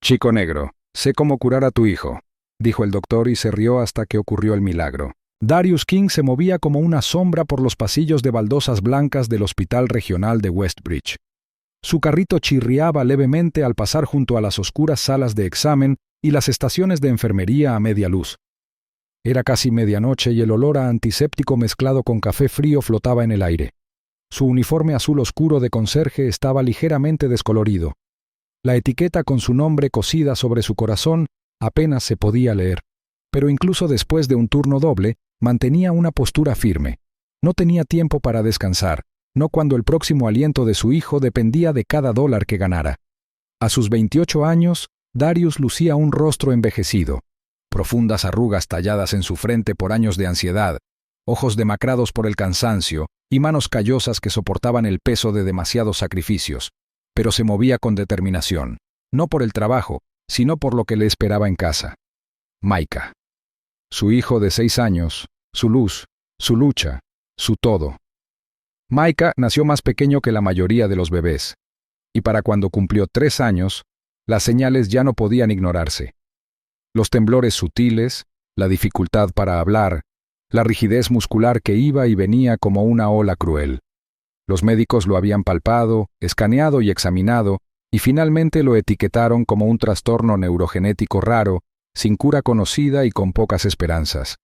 Chico negro, sé cómo curar a tu hijo, dijo el doctor y se rió hasta que ocurrió el milagro. Darius King se movía como una sombra por los pasillos de baldosas blancas del Hospital Regional de Westbridge. Su carrito chirriaba levemente al pasar junto a las oscuras salas de examen y las estaciones de enfermería a media luz. Era casi medianoche y el olor a antiséptico mezclado con café frío flotaba en el aire. Su uniforme azul oscuro de conserje estaba ligeramente descolorido. La etiqueta con su nombre cosida sobre su corazón apenas se podía leer, pero incluso después de un turno doble, mantenía una postura firme. No tenía tiempo para descansar, no cuando el próximo aliento de su hijo dependía de cada dólar que ganara. A sus 28 años, Darius lucía un rostro envejecido, profundas arrugas talladas en su frente por años de ansiedad, ojos demacrados por el cansancio y manos callosas que soportaban el peso de demasiados sacrificios, pero se movía con determinación, no por el trabajo, sino por lo que le esperaba en casa. Micah. Su hijo de 6 años, su luz, su lucha, su todo. Micah nació más pequeño que la mayoría de los bebés, y para cuando cumplió 3 años, las señales ya no podían ignorarse. Los temblores sutiles, la dificultad para hablar, la rigidez muscular que iba y venía como una ola cruel. Los médicos lo habían palpado, escaneado y examinado, y finalmente lo etiquetaron como un trastorno neurogenético raro, sin cura conocida y con pocas esperanzas.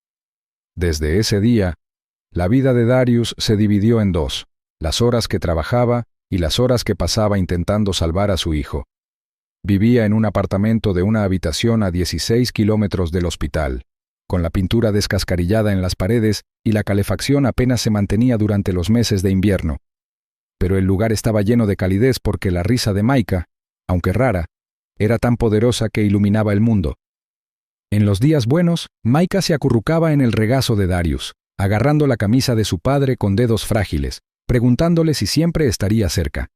Desde ese día, la vida de Darius se dividió en dos: las horas que trabajaba y las horas que pasaba intentando salvar a su hijo. Vivía en un apartamento de una habitación a 16 kilómetros del hospital, con la pintura descascarillada en las paredes y la calefacción apenas se mantenía durante los meses de invierno. Pero el lugar estaba lleno de calidez porque la risa de Micah, aunque rara, era tan poderosa que iluminaba el mundo. En los días buenos, Micah se acurrucaba en el regazo de Darius, agarrando la camisa de su padre con dedos frágiles, preguntándole si siempre estaría cerca.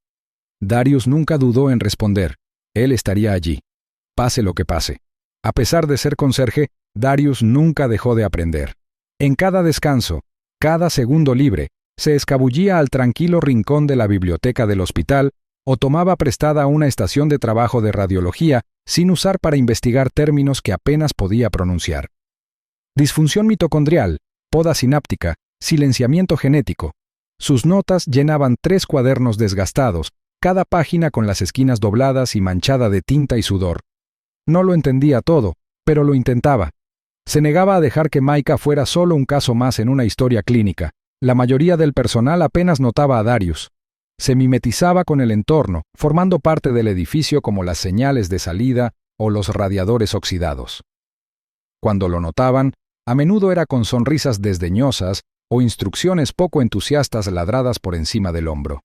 Darius nunca dudó en responder: él estaría allí, pase lo que pase. A pesar de ser conserje, Darius nunca dejó de aprender. En cada descanso, cada segundo libre, se escabullía al tranquilo rincón de la biblioteca del hospital o tomaba prestada una estación de trabajo de radiología sin usar para investigar términos que apenas podía pronunciar. Disfunción mitocondrial, poda sináptica, silenciamiento genético. Sus notas llenaban 3 cuadernos desgastados, cada página con las esquinas dobladas y manchada de tinta y sudor. No lo entendía todo, pero lo intentaba. Se negaba a dejar que Micah fuera solo un caso más en una historia clínica. La mayoría del personal apenas notaba a Darius. Se mimetizaba con el entorno, formando parte del edificio como las señales de salida o los radiadores oxidados. Cuando lo notaban, a menudo era con sonrisas desdeñosas o instrucciones poco entusiastas ladradas por encima del hombro.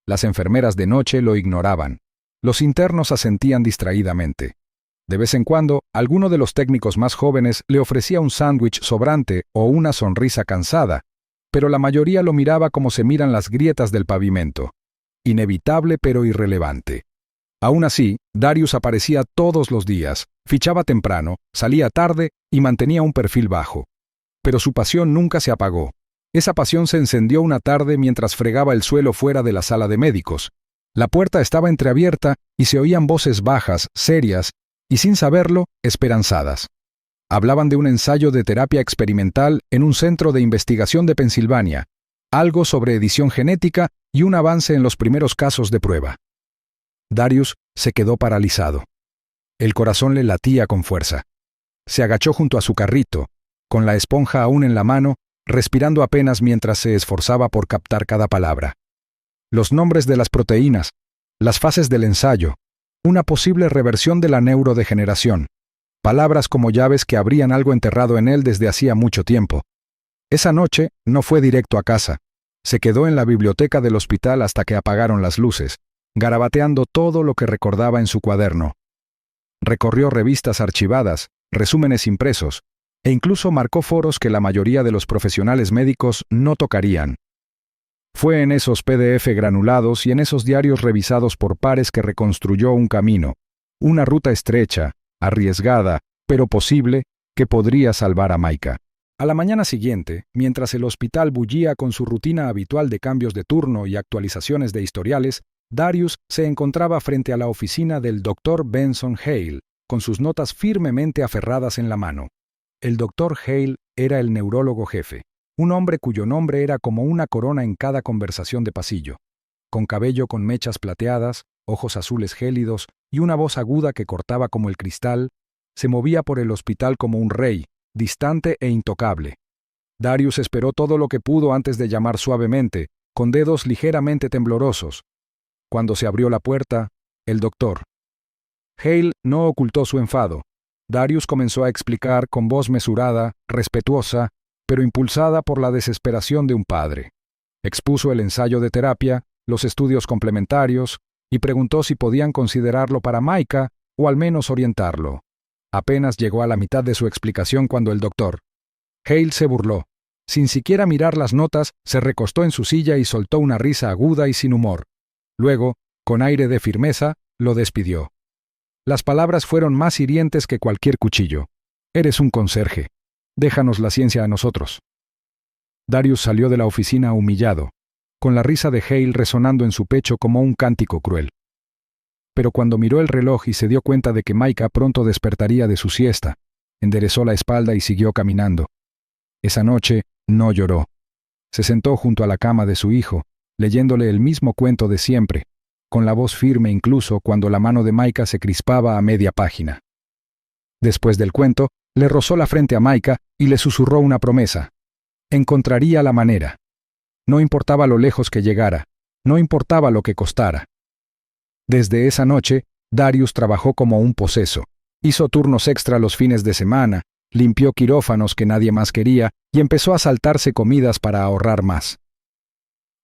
Las enfermeras de noche lo ignoraban. Los internos asentían distraídamente. De vez en cuando, alguno de los técnicos más jóvenes le ofrecía un sándwich sobrante o una sonrisa cansada, pero la mayoría lo miraba como se miran las grietas del pavimento. Inevitable pero irrelevante. Aún así, Darius aparecía todos los días, fichaba temprano, salía tarde y mantenía un perfil bajo. Pero su pasión nunca se apagó. Esa pasión se encendió una tarde mientras fregaba el suelo fuera de la sala de médicos. La puerta estaba entreabierta y se oían voces bajas, serias y, sin saberlo, esperanzadas. Hablaban de un ensayo de terapia experimental en un centro de investigación de Pensilvania, algo sobre edición genética y un avance en los primeros casos de prueba. Darius se quedó paralizado. El corazón le latía con fuerza. Se agachó junto a su carrito, con la esponja aún en la mano, respirando apenas mientras se esforzaba por captar cada palabra. Los nombres de las proteínas, las fases del ensayo, una posible reversión de la neurodegeneración. Palabras como llaves que abrían algo enterrado en él desde hacía mucho tiempo. Esa noche no fue directo a casa. Se quedó en la biblioteca del hospital hasta que apagaron las luces, garabateando todo lo que recordaba en su cuaderno. Recorrió revistas archivadas, resúmenes impresos, e incluso marcó foros que la mayoría de los profesionales médicos no tocarían. Fue en esos PDF granulados y en esos diarios revisados por pares que reconstruyó un camino, una ruta estrecha, arriesgada, pero posible, que podría salvar a Micah. A la mañana siguiente, mientras el hospital bullía con su rutina habitual de cambios de turno y actualizaciones de historiales, Darius se encontraba frente a la oficina del Dr. Benson Hale, con sus notas firmemente aferradas en la mano. El Dr. Hale era el neurólogo jefe, un hombre cuyo nombre era como una corona en cada conversación de pasillo, con cabello con mechas plateadas, ojos azules gélidos y una voz aguda que cortaba como el cristal. Se movía por el hospital como un rey, distante e intocable. Darius esperó todo lo que pudo antes de llamar suavemente, con dedos ligeramente temblorosos. Cuando se abrió la puerta, el doctor Hale no ocultó su enfado. Darius comenzó a explicar con voz mesurada, respetuosa, pero impulsada por la desesperación de un padre. Expuso el ensayo de terapia, los estudios complementarios, y preguntó si podían considerarlo para Micah o al menos orientarlo. Apenas llegó a la mitad de su explicación cuando el doctor Hale se burló. Sin siquiera mirar las notas, se recostó en su silla y soltó una risa aguda y sin humor. Luego, con aire de firmeza, lo despidió. Las palabras fueron más hirientes que cualquier cuchillo. Eres un conserje. Déjanos la ciencia a nosotros. Darius salió de la oficina humillado, con la risa de Hale resonando en su pecho como un cántico cruel. Pero cuando miró el reloj y se dio cuenta de que Micah pronto despertaría de su siesta, enderezó la espalda y siguió caminando. Esa noche no lloró. Se sentó junto a la cama de su hijo, leyéndole el mismo cuento de siempre, con la voz firme incluso cuando la mano de Micah se crispaba a media página. Después del cuento, le rozó la frente a Micah y le susurró una promesa. Encontraría la manera. No importaba lo lejos que llegara, no importaba lo que costara. Desde esa noche, Darius trabajó como un poseso. Hizo turnos extra los fines de semana, limpió quirófanos que nadie más quería y empezó a saltarse comidas para ahorrar más.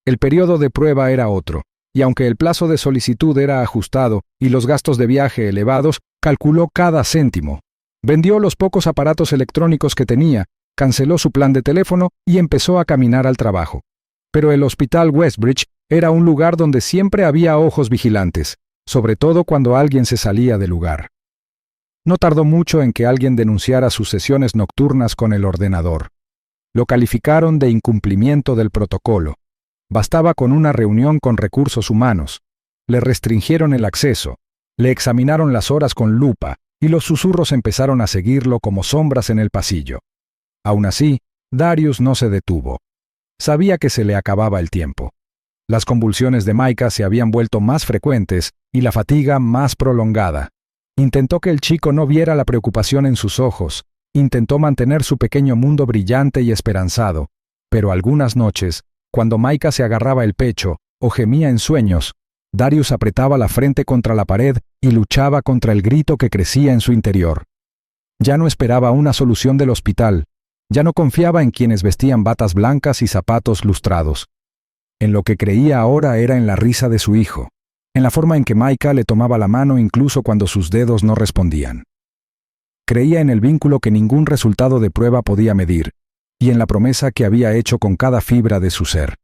El periodo de prueba era otro, y aunque el plazo de solicitud era ajustado y los gastos de viaje elevados, calculó cada céntimo. Vendió los pocos aparatos electrónicos que tenía, canceló su plan de teléfono y empezó a caminar al trabajo. Pero el hospital Westbridge era un lugar donde siempre había ojos vigilantes, sobre todo cuando alguien se salía del lugar. No tardó mucho en que alguien denunciara sus sesiones nocturnas con el ordenador. Lo calificaron de incumplimiento del protocolo. Bastaba con una reunión con recursos humanos. Le restringieron el acceso, le examinaron las horas con lupa y los susurros empezaron a seguirlo como sombras en el pasillo. Aún así, Darius no se detuvo. Sabía que se le acababa el tiempo. Las convulsiones de Micah se habían vuelto más frecuentes y la fatiga más prolongada. Intentó que el chico no viera la preocupación en sus ojos, intentó mantener su pequeño mundo brillante y esperanzado, pero algunas noches, cuando Micah se agarraba el pecho o gemía en sueños, Darius apretaba la frente contra la pared y luchaba contra el grito que crecía en su interior. Ya no esperaba una solución del hospital, ya no confiaba en quienes vestían batas blancas y zapatos lustrados. En lo que creía ahora era en la risa de su hijo, en la forma en que Micah le tomaba la mano incluso cuando sus dedos no respondían. Creía en el vínculo que ningún resultado de prueba podía medir, y en la promesa que había hecho con cada fibra de su ser.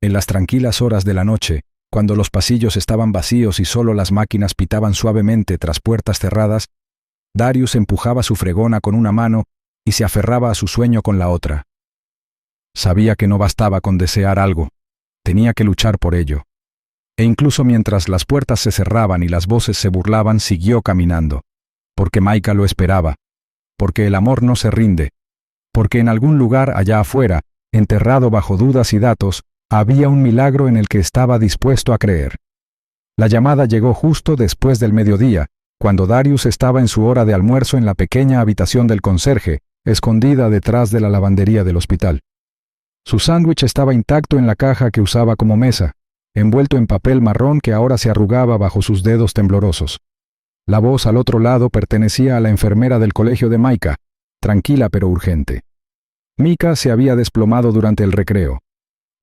En las tranquilas horas de la noche, cuando los pasillos estaban vacíos y solo las máquinas pitaban suavemente tras puertas cerradas, Darius empujaba su fregona con una mano y se aferraba a su sueño con la otra. Sabía que no bastaba con desear algo, tenía que luchar por ello. E incluso mientras las puertas se cerraban y las voces se burlaban, siguió caminando, porque Micah lo esperaba, porque el amor no se rinde, porque en algún lugar allá afuera, enterrado bajo dudas y datos, había un milagro en el que estaba dispuesto a creer. La llamada llegó justo después del mediodía, cuando Darius estaba en su hora de almuerzo en la pequeña habitación del conserje, escondida detrás de la lavandería del hospital. Su sándwich estaba intacto en la caja que usaba como mesa, envuelto en papel marrón que ahora se arrugaba bajo sus dedos temblorosos. La voz al otro lado pertenecía a la enfermera del colegio de Micah, tranquila pero urgente. Micah se había desplomado durante el recreo.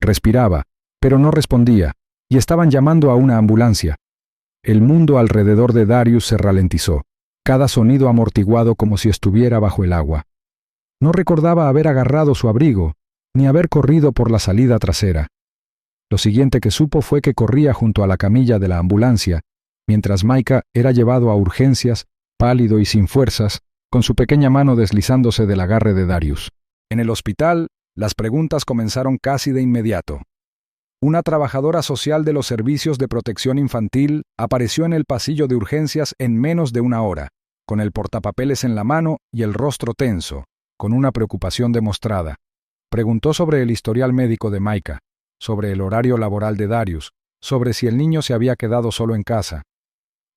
Respiraba, pero no respondía, y estaban llamando a una ambulancia. El mundo alrededor de Darius se ralentizó, cada sonido amortiguado como si estuviera bajo el agua. No recordaba haber agarrado su abrigo, ni haber corrido por la salida trasera. Lo siguiente que supo fue que corría junto a la camilla de la ambulancia, mientras Micah era llevado a urgencias, pálido y sin fuerzas, con su pequeña mano deslizándose del agarre de Darius. En el hospital, las preguntas comenzaron casi de inmediato. Una trabajadora social de los servicios de protección infantil apareció en el pasillo de urgencias en menos de una hora, con el portapapeles en la mano y el rostro tenso, con una preocupación demostrada. Preguntó sobre el historial médico de Micah, sobre el horario laboral de Darius, sobre si el niño se había quedado solo en casa.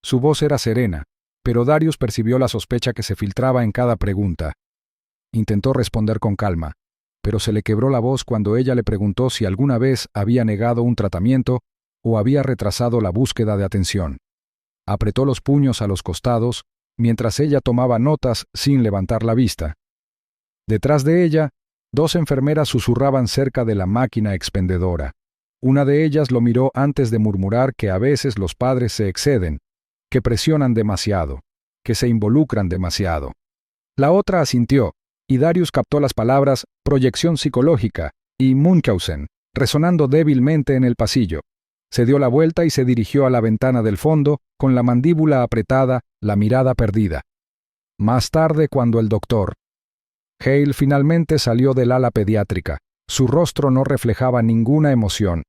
Su voz era serena, pero Darius percibió la sospecha que se filtraba en cada pregunta. Intentó responder con calma, pero se le quebró la voz cuando ella le preguntó si alguna vez había negado un tratamiento o había retrasado la búsqueda de atención. Apretó los puños a los costados, mientras ella tomaba notas sin levantar la vista. Detrás de ella, 2 enfermeras susurraban cerca de la máquina expendedora. Una de ellas lo miró antes de murmurar que a veces los padres se exceden, que presionan demasiado, que se involucran demasiado. La otra asintió, y Darius captó las palabras proyección psicológica y Munchausen, resonando débilmente en el pasillo. Se dio la vuelta y se dirigió a la ventana del fondo, con la mandíbula apretada, la mirada perdida. Más tarde, cuando el doctor Hale finalmente salió del ala pediátrica, su rostro no reflejaba ninguna emoción.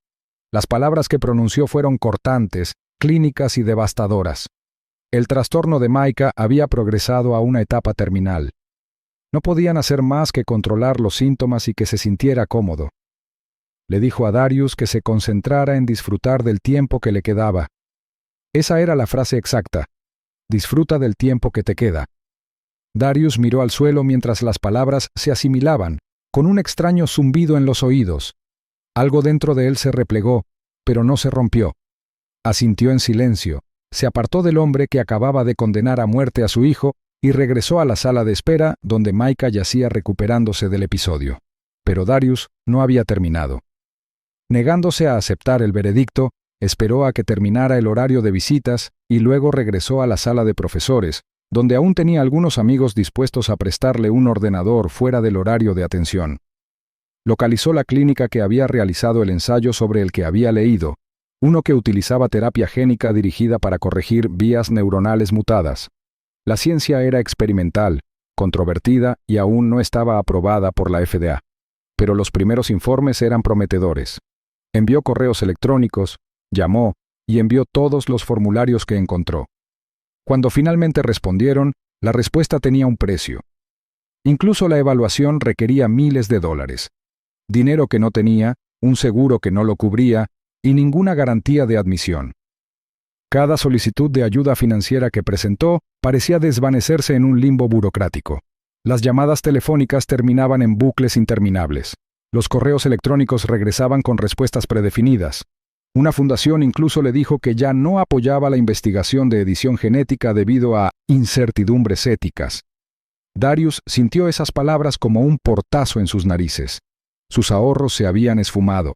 Las palabras que pronunció fueron cortantes, clínicas y devastadoras. El trastorno de Micah había progresado a una etapa terminal. No podían hacer más que controlar los síntomas y que se sintiera cómodo. Le dijo a Darius que se concentrara en disfrutar del tiempo que le quedaba. Esa era la frase exacta. Disfruta del tiempo que te queda. Darius miró al suelo mientras las palabras se asimilaban, con un extraño zumbido en los oídos. Algo dentro de él se replegó, pero no se rompió. Asintió en silencio, se apartó del hombre que acababa de condenar a muerte a su hijo y regresó a la sala de espera donde Micah yacía recuperándose del episodio. Pero Darius no había terminado. Negándose a aceptar el veredicto, esperó a que terminara el horario de visitas y luego regresó a la sala de profesores, donde aún tenía algunos amigos dispuestos a prestarle un ordenador fuera del horario de atención. Localizó la clínica que había realizado el ensayo sobre el que había leído, uno que utilizaba terapia génica dirigida para corregir vías neuronales mutadas. La ciencia era experimental, controvertida y aún no estaba aprobada por la FDA. Pero los primeros informes eran prometedores. Envió correos electrónicos, llamó y envió todos los formularios que encontró. Cuando finalmente respondieron, la respuesta tenía un precio. Incluso la evaluación requería miles de dólares. Dinero que no tenía, un seguro que no lo cubría y ninguna garantía de admisión. Cada solicitud de ayuda financiera que presentó parecía desvanecerse en un limbo burocrático. Las llamadas telefónicas terminaban en bucles interminables. Los correos electrónicos regresaban con respuestas predefinidas. Una fundación incluso le dijo que ya no apoyaba la investigación de edición genética debido a incertidumbres éticas. Darius sintió esas palabras como un portazo en sus narices. Sus ahorros se habían esfumado.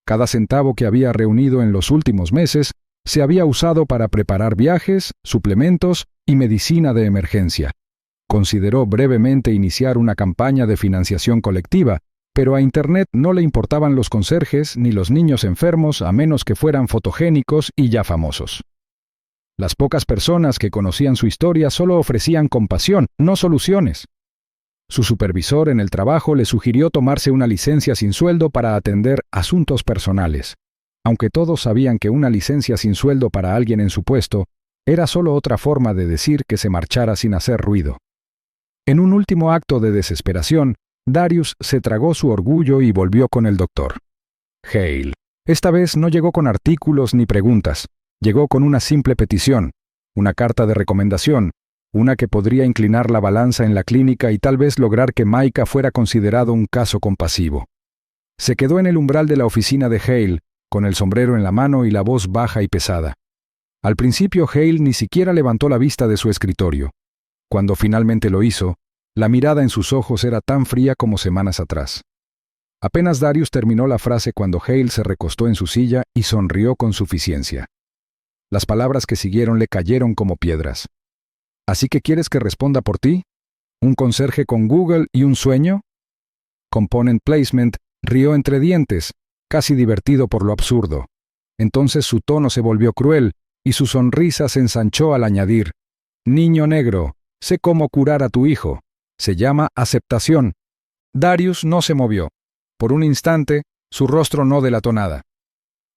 Cada centavo que había reunido en los últimos meses se había usado para preparar viajes, suplementos y medicina de emergencia. Consideró brevemente iniciar una campaña de financiación colectiva, pero a Internet no le importaban los conserjes ni los niños enfermos a menos que fueran fotogénicos y ya famosos. Las pocas personas que conocían su historia solo ofrecían compasión, no soluciones. Su supervisor en el trabajo le sugirió tomarse una licencia sin sueldo para atender asuntos personales, aunque todos sabían que una licencia sin sueldo para alguien en su puesto era solo otra forma de decir que se marchara sin hacer ruido. En un último acto de desesperación, Darius se tragó su orgullo y volvió con el doctor Hale. Esta vez no llegó con artículos ni preguntas, llegó con una simple petición, una carta de recomendación, una que podría inclinar la balanza en la clínica y tal vez lograr que Micah fuera considerado un caso compasivo. Se quedó en el umbral de la oficina de Hale, con el sombrero en la mano y la voz baja y pesada. Al principio Hale ni siquiera levantó la vista de su escritorio. Cuando finalmente lo hizo, la mirada en sus ojos era tan fría como semanas atrás. Apenas Darius terminó la frase cuando Hale se recostó en su silla y sonrió con suficiencia. Las palabras que siguieron le cayeron como piedras. ¿Así que quieres que responda por ti? ¿Un conserje con Google y un sueño? Component Placement rió entre dientes, casi divertido por lo absurdo. Entonces su tono se volvió cruel y su sonrisa se ensanchó al añadir: «Niño negro, sé cómo curar a tu hijo. Se llama aceptación». Darius no se movió. Por un instante, su rostro no delató nada.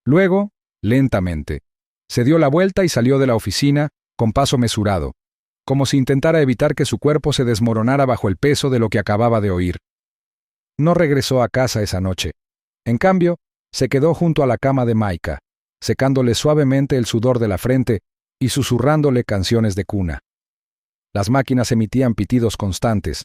Luego, lentamente, se dio la vuelta y salió de la oficina con paso mesurado, como si intentara evitar que su cuerpo se desmoronara bajo el peso de lo que acababa de oír. No regresó a casa esa noche. En cambio, se quedó junto a la cama de Micah, secándole suavemente el sudor de la frente y susurrándole canciones de cuna. Las máquinas emitían pitidos constantes,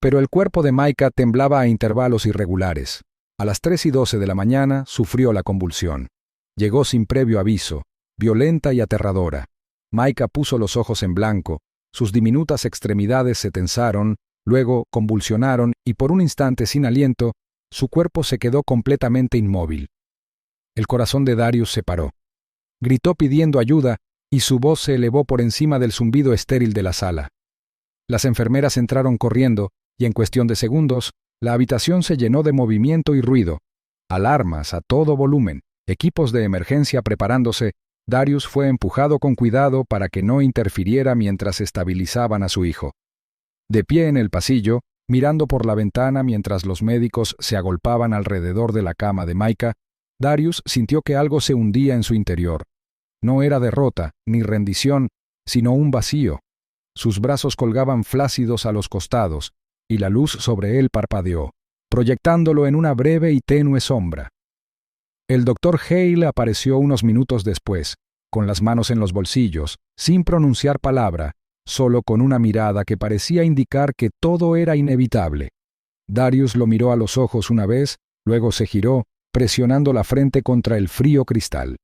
pero el cuerpo de Micah temblaba a intervalos irregulares. A las 3:12 de la mañana sufrió la convulsión. Llegó sin previo aviso, violenta y aterradora. Micah puso los ojos en blanco, sus diminutas extremidades se tensaron, luego convulsionaron y por un instante sin aliento, su cuerpo se quedó completamente inmóvil. El corazón de Darius se paró. Gritó pidiendo ayuda y su voz se elevó por encima del zumbido estéril de la sala. Las enfermeras entraron corriendo y en cuestión de segundos, la habitación se llenó de movimiento y ruido. Alarmas a todo volumen, equipos de emergencia preparándose. Darius fue empujado con cuidado para que no interfiriera mientras estabilizaban a su hijo. De pie en el pasillo, mirando por la ventana mientras los médicos se agolpaban alrededor de la cama de Micah, Darius sintió que algo se hundía en su interior. No era derrota ni rendición, sino un vacío. Sus brazos colgaban flácidos a los costados, y la luz sobre él parpadeó, proyectándolo en una breve y tenue sombra. El doctor Hale apareció unos minutos después, con las manos en los bolsillos, sin pronunciar palabra, solo con una mirada que parecía indicar que todo era inevitable. Darius lo miró a los ojos una vez, luego se giró, presionando la frente contra el frío cristal.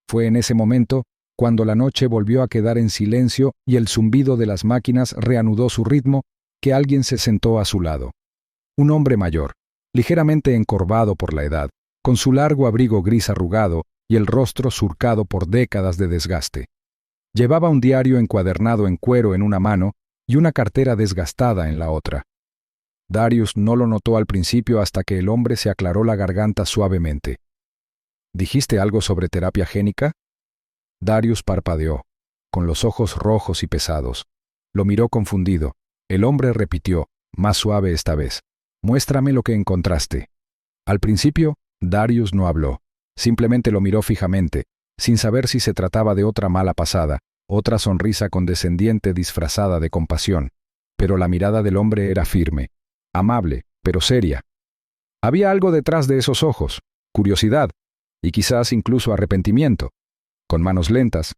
Fue en ese momento, cuando la noche volvió a quedar en silencio y el zumbido de las máquinas reanudó su ritmo, que alguien se sentó a su lado. Un hombre mayor, ligeramente encorvado por la edad, con su largo abrigo gris arrugado y el rostro surcado por décadas de desgaste. Llevaba un diario encuadernado en cuero en una mano y una cartera desgastada en la otra. Darius no lo notó al principio hasta que el hombre se aclaró la garganta suavemente. ¿Dijiste algo sobre terapia génica? Darius parpadeó, con los ojos rojos y pesados. Lo miró confundido. El hombre repitió, más suave esta vez. Muéstrame lo que encontraste. Al principio, Darius no habló. Simplemente lo miró fijamente, sin saber si se trataba de otra mala pasada, otra sonrisa condescendiente disfrazada de compasión. Pero la mirada del hombre era firme, amable, pero seria. Había algo detrás de esos ojos, curiosidad, y quizás incluso arrepentimiento. Con manos lentas,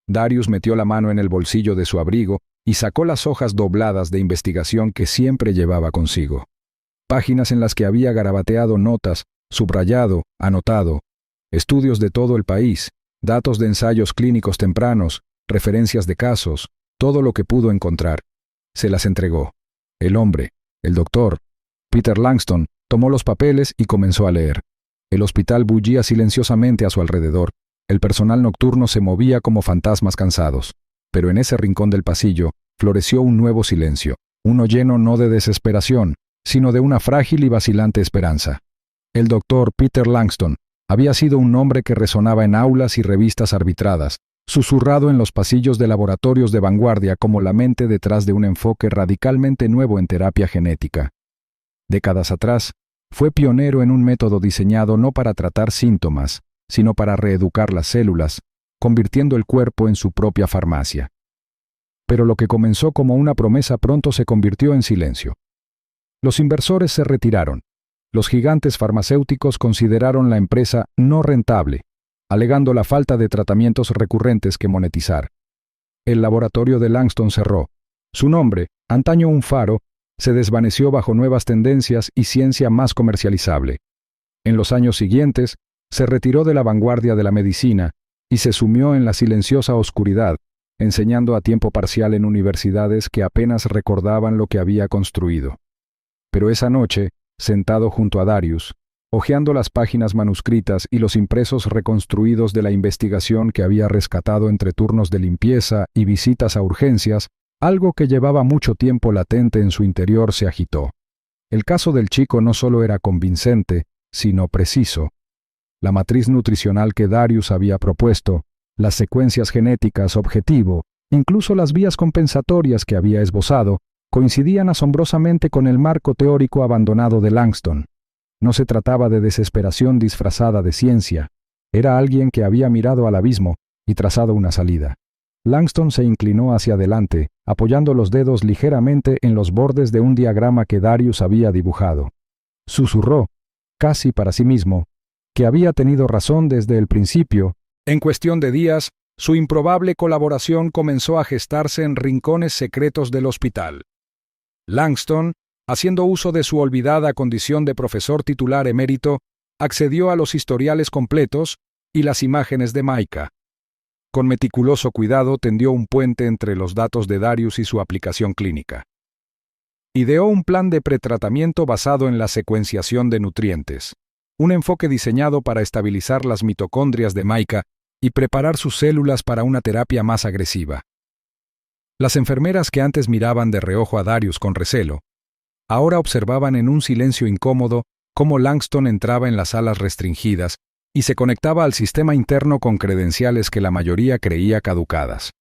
Darius metió la mano en el bolsillo de su abrigo y sacó las hojas dobladas de investigación que siempre llevaba consigo. Páginas en las que había garabateado notas, subrayado, anotado, estudios de todo el país, datos de ensayos clínicos tempranos, referencias de casos, todo lo que pudo encontrar. Se las entregó. El hombre, el doctor, Peter Langston, tomó los papeles y comenzó a leer. El hospital bullía silenciosamente a su alrededor. El personal nocturno se movía como fantasmas cansados. Pero en ese rincón del pasillo floreció un nuevo silencio, uno lleno no de desesperación, sino de una frágil y vacilante esperanza. El doctor Peter Langston había sido un nombre que resonaba en aulas y revistas arbitradas, susurrado en los pasillos de laboratorios de vanguardia como la mente detrás de un enfoque radicalmente nuevo en terapia genética. Décadas atrás, fue pionero en un método diseñado no para tratar síntomas, sino para reeducar las células, convirtiendo el cuerpo en su propia farmacia. Pero lo que comenzó como una promesa pronto se convirtió en silencio. Los inversores se retiraron. Los gigantes farmacéuticos consideraron la empresa no rentable, alegando la falta de tratamientos recurrentes que monetizar. El laboratorio de Langston cerró. Su nombre, antaño un faro, se desvaneció bajo nuevas tendencias y ciencia más comercializable. En los años siguientes, se retiró de la vanguardia de la medicina y se sumió en la silenciosa oscuridad, enseñando a tiempo parcial en universidades que apenas recordaban lo que había construido. Pero esa noche, sentado junto a Darius, hojeando las páginas manuscritas y los impresos reconstruidos de la investigación que había rescatado entre turnos de limpieza y visitas a urgencias, algo que llevaba mucho tiempo latente en su interior se agitó. El caso del chico no solo era convincente, sino preciso. La matriz nutricional que Darius había propuesto, las secuencias genéticas objetivo, incluso las vías compensatorias que había esbozado, coincidían asombrosamente con el marco teórico abandonado de Langston. No se trataba de desesperación disfrazada de ciencia, Era alguien que había mirado al abismo y trazado una salida. Langston se inclinó hacia adelante, apoyando los dedos ligeramente en los bordes de un diagrama que Darius había dibujado. Susurró, casi para sí mismo, que había tenido razón desde el principio. En cuestión de días, su improbable colaboración comenzó a gestarse en rincones secretos del hospital. Langston, haciendo uso de su olvidada condición de profesor titular emérito, accedió a los historiales completos y las imágenes de Micah. Con meticuloso cuidado tendió un puente entre los datos de Darius y su aplicación clínica. Ideó un plan de pretratamiento basado en la secuenciación de nutrientes, un enfoque diseñado para estabilizar las mitocondrias de Micah y preparar sus células para una terapia más agresiva. Las enfermeras que antes miraban de reojo a Darius con recelo, ahora observaban en un silencio incómodo cómo Langston entraba en las salas restringidas y se conectaba al sistema interno con credenciales que la mayoría creía caducadas.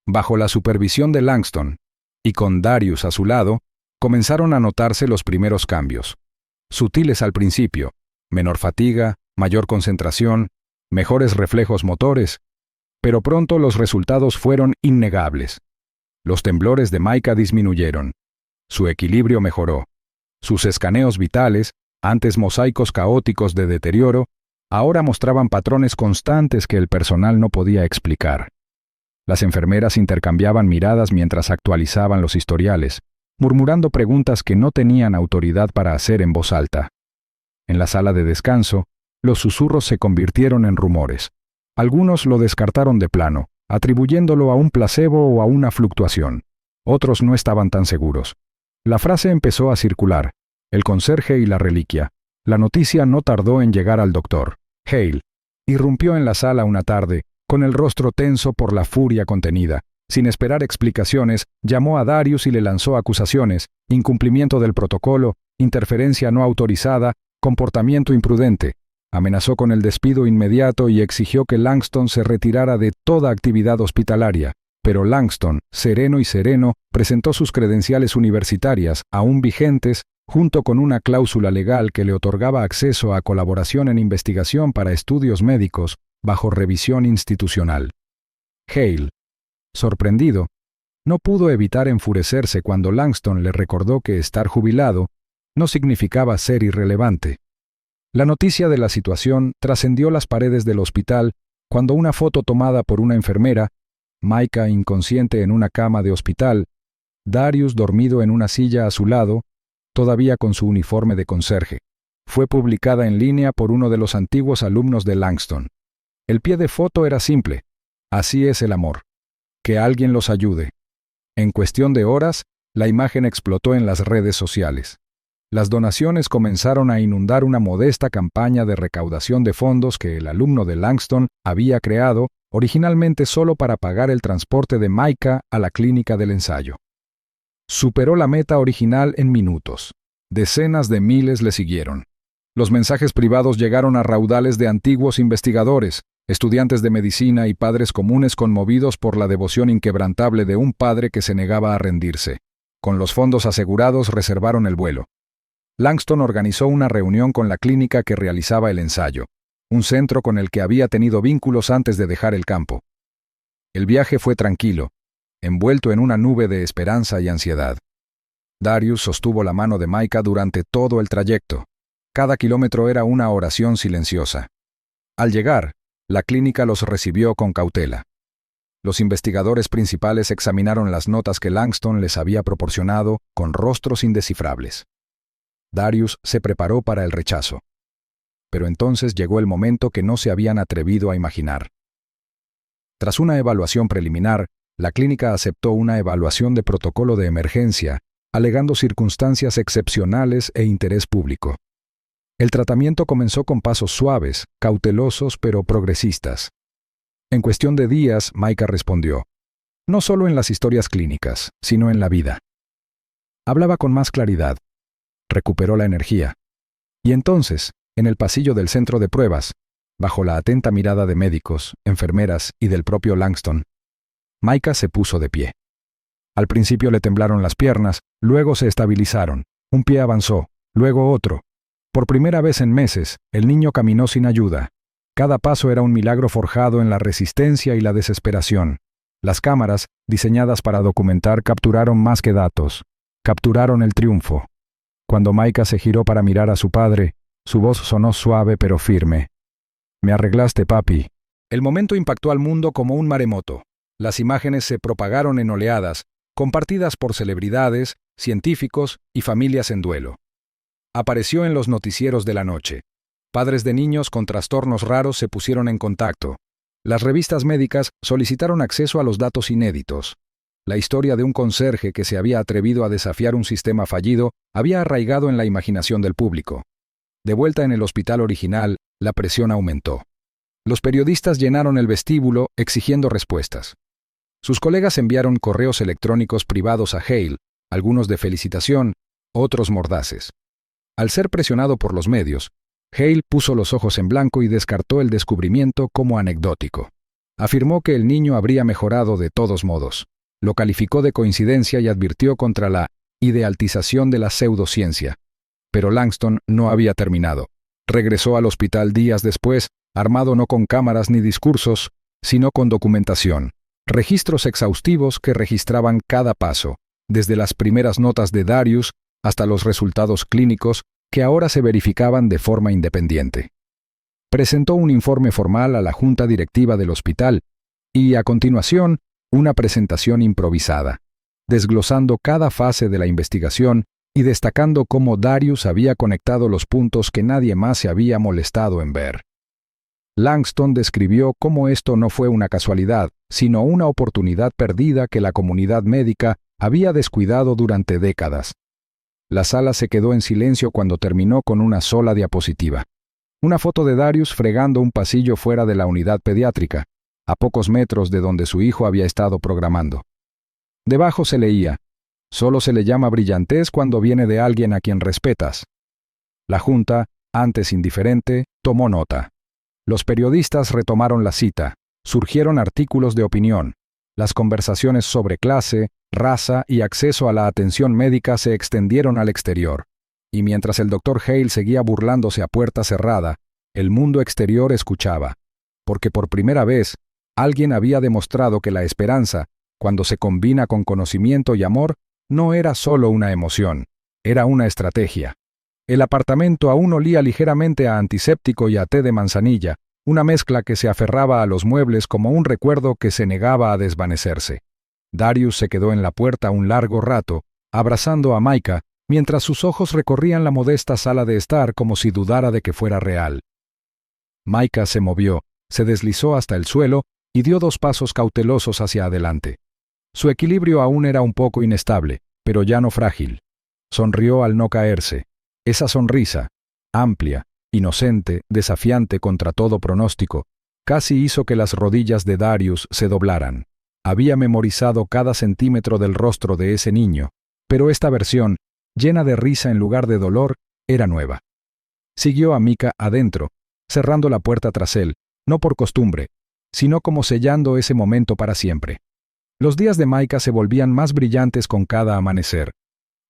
Bajo la supervisión de Langston, y con Darius a su lado, comenzaron a notarse los primeros cambios. Sutiles al principio, menor fatiga, mayor concentración, mejores reflejos motores, pero pronto los resultados fueron innegables. Los temblores de Micah disminuyeron. Su equilibrio mejoró. Sus escaneos vitales, antes mosaicos caóticos de deterioro, ahora mostraban patrones constantes que el personal no podía explicar. Las enfermeras intercambiaban miradas mientras actualizaban los historiales, murmurando preguntas que no tenían autoridad para hacer en voz alta. En la sala de descanso, los susurros se convirtieron en rumores. Algunos lo descartaron de plano, atribuyéndolo a un placebo o a una fluctuación. Otros no estaban tan seguros. La frase empezó a circular: el conserje y la reliquia. La noticia no tardó en llegar al doctor. Hale irrumpió en la sala una tarde, con el rostro tenso por la furia contenida. Sin esperar explicaciones, llamó a Darius y le lanzó acusaciones: incumplimiento del protocolo, interferencia no autorizada, comportamiento imprudente. Amenazó con el despido inmediato y exigió que Langston se retirara de toda actividad hospitalaria. Pero Langston, sereno, presentó sus credenciales universitarias, aún vigentes, junto con una cláusula legal que le otorgaba acceso a colaboración en investigación para estudios médicos, bajo revisión institucional. Hale, sorprendido, no pudo evitar enfurecerse cuando Langston le recordó que estar jubilado no significaba ser irrelevante. La noticia de la situación trascendió las paredes del hospital cuando una foto tomada por una enfermera, Micah inconsciente en una cama de hospital, Darius dormido en una silla a su lado, todavía con su uniforme de conserje, fue publicada en línea por uno de los antiguos alumnos de Langston. El pie de foto era simple: así es el amor. Que alguien los ayude. En cuestión de horas, la imagen explotó en las redes sociales. Las donaciones comenzaron a inundar una modesta campaña de recaudación de fondos que el alumno de Langston había creado, originalmente solo para pagar el transporte de Micah a la clínica del ensayo. Superó la meta original en minutos. Decenas de miles le siguieron. Los mensajes privados llegaron a raudales de antiguos investigadores, estudiantes de medicina y padres comunes conmovidos por la devoción inquebrantable de un padre que se negaba a rendirse. Con los fondos asegurados reservaron el vuelo. Langston organizó una reunión con la clínica que realizaba el ensayo, un centro con el que había tenido vínculos antes de dejar el campo. El viaje fue tranquilo, envuelto en una nube de esperanza y ansiedad. Darius sostuvo la mano de Micah durante todo el trayecto. Cada kilómetro era una oración silenciosa. Al llegar, la clínica los recibió con cautela. Los investigadores principales examinaron las notas que Langston les había proporcionado con rostros indescifrables. Darius se preparó para el rechazo. Pero entonces llegó el momento que no se habían atrevido a imaginar. Tras una evaluación preliminar, la clínica aceptó una evaluación de protocolo de emergencia, alegando circunstancias excepcionales e interés público. El tratamiento comenzó con pasos suaves, cautelosos pero progresistas. En cuestión de días, Micah respondió, no solo en las historias clínicas, sino en la vida. Hablaba con más claridad. Recuperó la energía. Y entonces, en el pasillo del centro de pruebas, bajo la atenta mirada de médicos, enfermeras y del propio Langston, Micah se puso de pie. Al principio le temblaron las piernas, luego se estabilizaron. Un pie avanzó, luego otro. Por primera vez en meses, el niño caminó sin ayuda. Cada paso era un milagro forjado en la resistencia y la desesperación. Las cámaras, diseñadas para documentar, capturaron más que datos. Capturaron el triunfo. Cuando Micah se giró para mirar a su padre, su voz sonó suave pero firme. «Me arreglaste, papi». El momento impactó al mundo como un maremoto. Las imágenes se propagaron en oleadas, compartidas por celebridades, científicos y familias en duelo. Apareció en los noticieros de la noche. Padres de niños con trastornos raros se pusieron en contacto. Las revistas médicas solicitaron acceso a los datos inéditos. La historia de un conserje que se había atrevido a desafiar un sistema fallido había arraigado en la imaginación del público. De vuelta en el hospital original, la presión aumentó. Los periodistas llenaron el vestíbulo exigiendo respuestas. Sus colegas enviaron correos electrónicos privados a Hale, algunos de felicitación, otros mordaces. Al ser presionado por los medios, Hale puso los ojos en blanco y descartó el descubrimiento como anecdótico. Afirmó que el niño habría mejorado de todos modos. Lo calificó de coincidencia y advirtió contra la idealización de la pseudociencia. Pero Langston no había terminado. Regresó al hospital días después, armado no con cámaras ni discursos, sino con documentación. Registros exhaustivos que registraban cada paso, desde las primeras notas de Darius hasta los resultados clínicos que ahora se verificaban de forma independiente. Presentó un informe formal a la junta directiva del hospital y, a continuación, una presentación improvisada, desglosando cada fase de la investigación y destacando cómo Darius había conectado los puntos que nadie más se había molestado en ver. Langston describió cómo esto no fue una casualidad, sino una oportunidad perdida que la comunidad médica había descuidado durante décadas. La sala se quedó en silencio cuando terminó con una sola diapositiva. Una foto de Darius fregando un pasillo fuera de la unidad pediátrica, a pocos metros de donde su hijo había estado programando. Debajo se leía: «Solo se le llama brillantez cuando viene de alguien a quien respetas». La junta, antes indiferente, tomó nota. Los periodistas retomaron la cita. Surgieron artículos de opinión. Las conversaciones sobre clase, raza y acceso a la atención médica se extendieron al exterior. Y mientras el Dr. Hale seguía burlándose a puerta cerrada, el mundo exterior escuchaba. Porque por primera vez, alguien había demostrado que la esperanza, cuando se combina con conocimiento y amor, no era solo una emoción, era una estrategia. El apartamento aún olía ligeramente a antiséptico y a té de manzanilla, una mezcla que se aferraba a los muebles como un recuerdo que se negaba a desvanecerse. Darius se quedó en la puerta un largo rato, abrazando a Micah, mientras sus ojos recorrían la modesta sala de estar como si dudara de que fuera real. Micah se movió, se deslizó hasta el suelo y dio 2 pasos cautelosos hacia adelante. Su equilibrio aún era un poco inestable, pero ya no frágil. Sonrió al no caerse. Esa sonrisa, amplia, inocente, desafiante contra todo pronóstico, casi hizo que las rodillas de Darius se doblaran. Había memorizado cada centímetro del rostro de ese niño, pero esta versión, llena de risa en lugar de dolor, era nueva. Siguió a Micah adentro, cerrando la puerta tras él, no por costumbre, sino como sellando ese momento para siempre. Los días de Micah se volvían más brillantes con cada amanecer.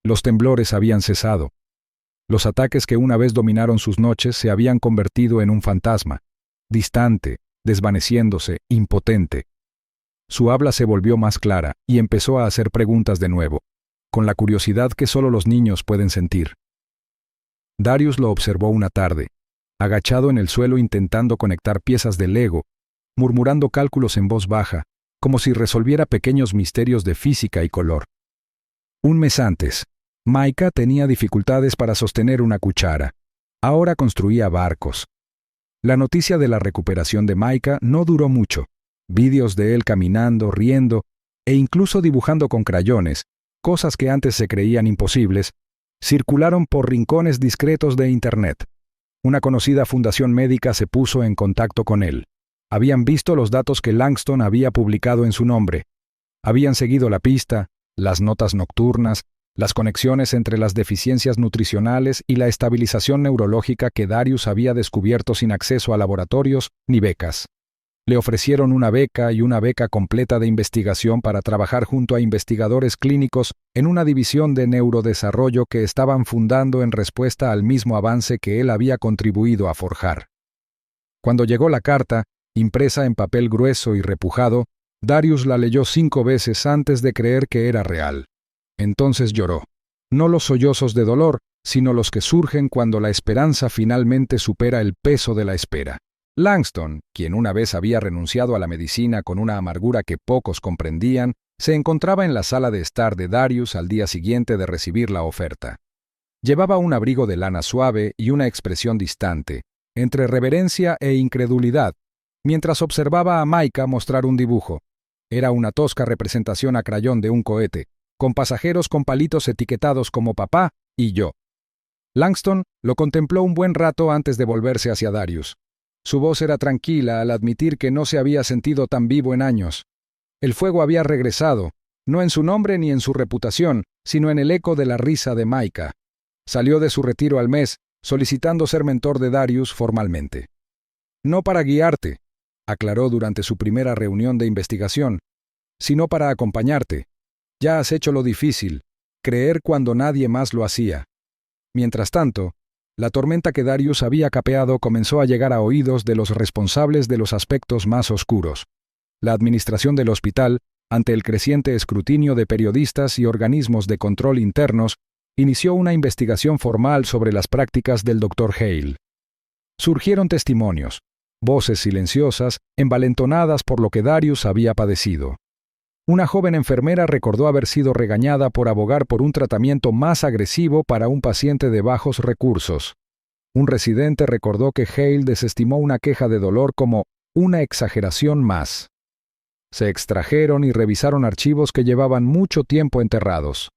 Los temblores habían cesado. Los ataques que una vez dominaron sus noches se habían convertido en un fantasma, distante, desvaneciéndose, impotente. Su habla se volvió más clara y empezó a hacer preguntas de nuevo, con la curiosidad que solo los niños pueden sentir. Darius lo observó una tarde, agachado en el suelo intentando conectar piezas de Lego, murmurando cálculos en voz baja, como si resolviera pequeños misterios de física y color. Un mes antes, Micah tenía dificultades para sostener una cuchara. Ahora construía barcos. La noticia de la recuperación de Micah no duró mucho. Vídeos de él caminando, riendo e incluso dibujando con crayones, cosas que antes se creían imposibles, circularon por rincones discretos de Internet. Una conocida fundación médica se puso en contacto con él. Habían visto los datos que Langston había publicado en su nombre. Habían seguido la pista, las notas nocturnas, las conexiones entre las deficiencias nutricionales y la estabilización neurológica que Darius había descubierto sin acceso a laboratorios ni becas. Le ofrecieron una beca y una beca completa de investigación para trabajar junto a investigadores clínicos en una división de neurodesarrollo que estaban fundando en respuesta al mismo avance que él había contribuido a forjar. Cuando llegó la carta, impresa en papel grueso y repujado, Darius la leyó 5 veces antes de creer que era real. Entonces lloró. No los sollozos de dolor, sino los que surgen cuando la esperanza finalmente supera el peso de la espera. Langston, quien una vez había renunciado a la medicina con una amargura que pocos comprendían, se encontraba en la sala de estar de Darius al día siguiente de recibir la oferta. Llevaba un abrigo de lana suave y una expresión distante, entre reverencia e incredulidad, mientras observaba a Micah mostrar un dibujo. Era una tosca representación a crayón de un cohete, con pasajeros con palitos etiquetados como papá y yo. Langston lo contempló un buen rato antes de volverse hacia Darius. Su voz era tranquila al admitir que no se había sentido tan vivo en años. El fuego había regresado, no en su nombre ni en su reputación, sino en el eco de la risa de Micah. Salió de su retiro al mes, solicitando ser mentor de Darius formalmente. No para guiarte, aclaró durante su primera reunión de investigación, sino para acompañarte. Ya has hecho lo difícil, creer cuando nadie más lo hacía. Mientras tanto, la tormenta que Darius había capeado comenzó a llegar a oídos de los responsables de los aspectos más oscuros. La administración del hospital, ante el creciente escrutinio de periodistas y organismos de control internos, inició una investigación formal sobre las prácticas del Dr. Hale. Surgieron testimonios, voces silenciosas, envalentonadas por lo que Darius había padecido. Una joven enfermera recordó haber sido regañada por abogar por un tratamiento más agresivo para un paciente de bajos recursos. Un residente recordó que Hale desestimó una queja de dolor como una exageración más. Se extrajeron y revisaron archivos que llevaban mucho tiempo enterrados.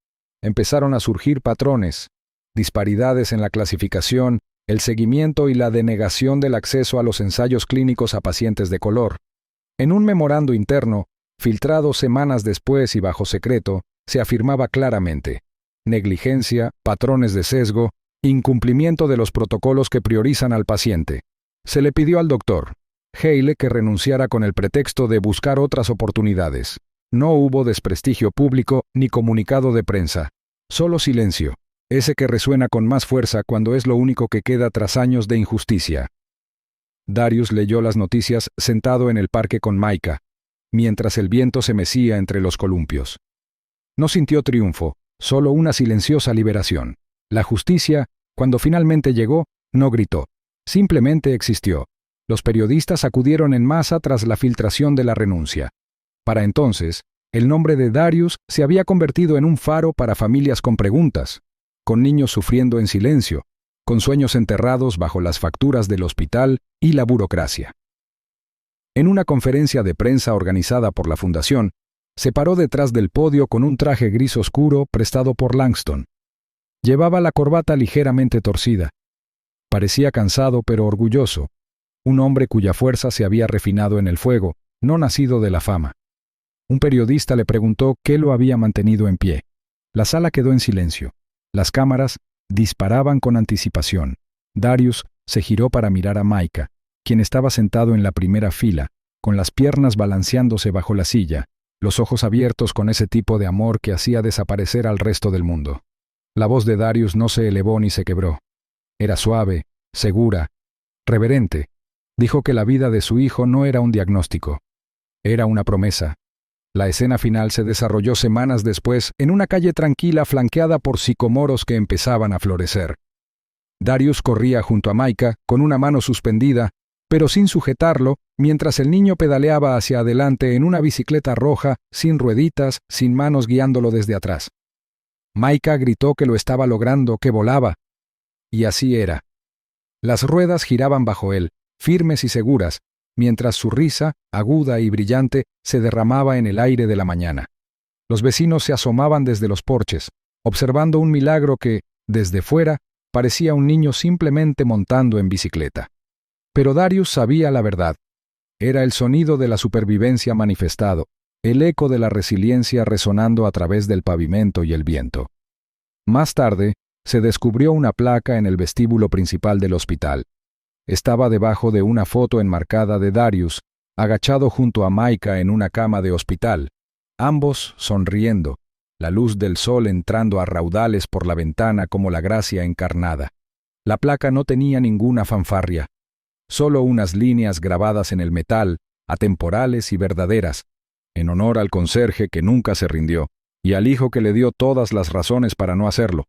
Empezaron a surgir patrones, disparidades en la clasificación, el seguimiento y la denegación del acceso a los ensayos clínicos a pacientes de color. En un memorando interno, filtrado semanas después y bajo secreto, se afirmaba claramente: negligencia, patrones de sesgo, incumplimiento de los protocolos que priorizan al paciente. Se le pidió al doctor Hale que renunciara con el pretexto de buscar otras oportunidades. No hubo desprestigio público ni comunicado de prensa. Solo silencio, ese que resuena con más fuerza cuando es lo único que queda tras años de injusticia. Darius leyó las noticias sentado en el parque con Micah, mientras el viento se mecía entre los columpios. No sintió triunfo, solo una silenciosa liberación. La justicia, cuando finalmente llegó, no gritó. Simplemente existió. Los periodistas acudieron en masa tras la filtración de la renuncia. Para entonces, el nombre de Darius se había convertido en un faro para familias con preguntas, con niños sufriendo en silencio, con sueños enterrados bajo las facturas del hospital y la burocracia. En una conferencia de prensa organizada por la Fundación, se paró detrás del podio con un traje gris oscuro prestado por Langston. Llevaba la corbata ligeramente torcida. Parecía cansado pero orgulloso, un hombre cuya fuerza se había refinado en el fuego, no nacido de la fama. Un periodista le preguntó qué lo había mantenido en pie. La sala quedó en silencio. Las cámaras disparaban con anticipación. Darius se giró para mirar a Micah, quien estaba sentado en la primera fila, con las piernas balanceándose bajo la silla, los ojos abiertos con ese tipo de amor que hacía desaparecer al resto del mundo. La voz de Darius no se elevó ni se quebró. Era suave, segura, reverente. Dijo que la vida de su hijo no era un diagnóstico. Era una promesa. La escena final se desarrolló semanas después en una calle tranquila flanqueada por sicomoros que empezaban a florecer. Darius corría junto a Micah con una mano suspendida, pero sin sujetarlo, mientras el niño pedaleaba hacia adelante en una bicicleta roja, sin rueditas, sin manos guiándolo desde atrás. Micah gritó que lo estaba logrando, que volaba. Y así era. Las ruedas giraban bajo él, firmes y seguras, mientras su risa, aguda y brillante, se derramaba en el aire de la mañana. Los vecinos se asomaban desde los porches, observando un milagro que, desde fuera, parecía un niño simplemente montando en bicicleta. Pero Darius sabía la verdad. Era el sonido de la supervivencia manifestado, el eco de la resiliencia resonando a través del pavimento y el viento. Más tarde, se descubrió una placa en el vestíbulo principal del hospital. Estaba debajo de una foto enmarcada de Darius, agachado junto a Micah en una cama de hospital, ambos sonriendo, la luz del sol entrando a raudales por la ventana como la gracia encarnada. La placa no tenía ninguna fanfarria. solo unas líneas grabadas en el metal, atemporales y verdaderas, en honor al conserje que nunca se rindió, y al hijo que le dio todas las razones para no hacerlo.